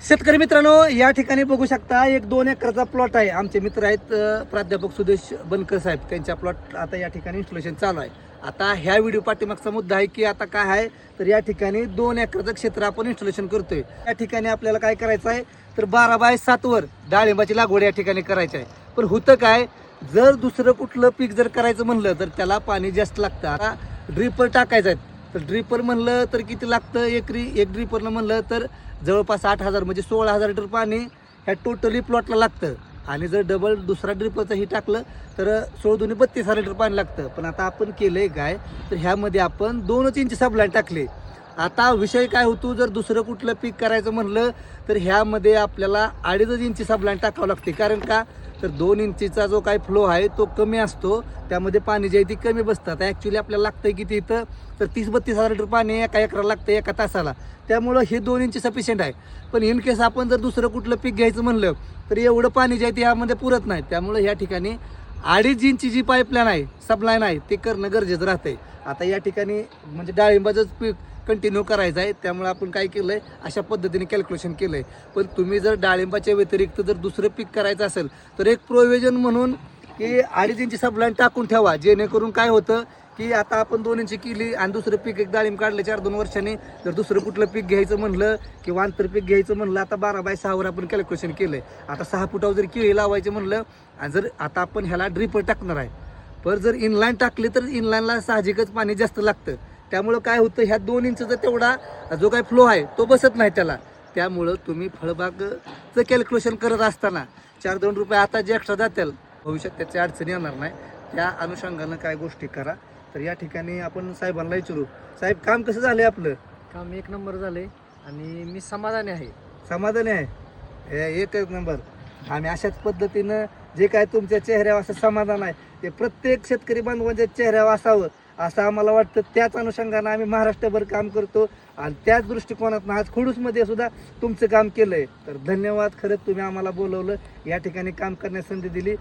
शेतकरी मित्रांनो, या ठिकाणी बघू शकता एक 2 एकरचा प्लॉट आहे. आमचे मित्र आहेत प्राध्यापक सुदेश बनकर साहेब, त्यांच्या प्लॉट आता या ठिकाणी इन्स्टॉलेशन चालू आहे. आता ह्या व्हिडिओ पाठीमागचा मुद्दा आहे की आता काय आहे तर या ठिकाणी 2 एकरचं क्षेत्र आपण इन्स्टॉलेशन करतोय. या ठिकाणी आपल्याला काय करायचं आहे तर 12x7 वर डाळिंबाची लागवड या ठिकाणी करायची आहे. पण होतं काय, जर दुसरं कुठलं पीक जर करायचं म्हणलं तर त्याला पाणी जास्त लागतं. आता ड्रिपर टाकायचं आहे तर ड्रिपर म्हणलं तर किती लागतं, एकरी एक ड्रिपरनं म्हणलं तर जवळपास 8,000 म्हणजे 16,000 लिटर पाणी ह्या टोटली प्लॉटला लागतं. आणि जर डबल दुसरा ड्रिपरचंही टाकलं तर 16×2 32,000 लिटर पाणी लागतं. पण आता आपण केलंय काय तर ह्यामध्ये आपण 2 इंच सबलाईन टाकले. आता विषय काय होतो, जर दुसरं कुठलं पीक करायचं म्हणलं तर ह्यामध्ये आपल्याला 2.5 इंच सबलाईन टाकावं लागते. कारण का तर 2 इंचीचा जो काही फ्लो आहे तो कमी असतो, त्यामध्ये पाणी जे आहे ती कमी बसतं. आता ॲक्च्युली आपल्याला लागतं किती इथं तर 30-32,000 लिटर पाणी एका एकराला लागतं एका तासाला. त्यामुळं हे 2 इंच सफिशियंट आहे. पण इन केस आपण जर दुसरं कुठलं पीक घ्यायचं म्हणलं तर एवढं पाणी जे आहे ते यामध्ये पुरत नाही. त्यामुळं या ठिकाणी 2.5 इंची जी पाईपलाईन आहे, सबलाईन आहे, ते करणं गरजेचं राहतंय. आता या ठिकाणी म्हणजे डाळिंबाचंच पीक कंटिन्यू करायचं आहे, त्यामुळे आपण काय केलं आहे अशा पद्धतीने कॅल्क्युलेशन केलं आहे. पण तुम्ही जर डाळिंबाच्या व्यतिरिक्त जर दुसरं पीक करायचं असेल तर एक प्रोव्हिजन म्हणून की 2.5 इंची सबलाईन टाकून ठेवा. जेणेकरून काय होतं की आता आपण 2 इंची केली आणि दुसरं पीक एक डाळिंब काढलं 4-2 वर्षांनी, जर दुसरं कुठलं पीक घ्यायचं म्हणलं किंवा आंतरपीक घ्यायचं म्हणलं, आता 12x6 वर आपण कॅल्क्युलेशन केलं आहे. आता 6 फुटावर जर केळी लावायचं म्हणलं आणि जर आता आपण ह्याला ड्रिपर टाकणार आहे, पण जर इनलाईन टाकली तर इनलाईनला साहजिकच पाणी जास्त लागतं. त्यामुळं काय होतं, ह्या 2 इंचचा तेवढा जो काही फ्लो आहे तो बसत नाही त्याला. त्यामुळं तुम्ही फळबागचं कॅल्क्युलेशन करत असताना 4-2 रुपये आता जे एक्स्ट्रा जातील भविष्यात त्याची अडचण येणार नाही. त्या अनुषंगानं काय गोष्टी करा. तर या ठिकाणी आपण साहेबांना विचारू, साहेब काम कसं झालंय आपलं? काम 1 नंबर झाले आणि मी समाधानी आहे. समाधानी आहे? एकच नंबर. आणि अशाच पद्धतीनं जे काय तुमच्या चेहऱ्यावर असं समाधान आहे ते प्रत्येक शेतकरी बांधवांच्या चेहऱ्यावर असावं असं आम्हाला वाटतं. त्याच अनुषंगानं आम्ही महाराष्ट्रभर काम करतो आणि त्याच दृष्टिकोनातून आज खुडूसमध्ये सुद्धा तुमचं काम केलं आहे. तर धन्यवाद, खरंच तुम्ही आम्हाला बोलवलं, या ठिकाणी काम करण्याची संधी दिली.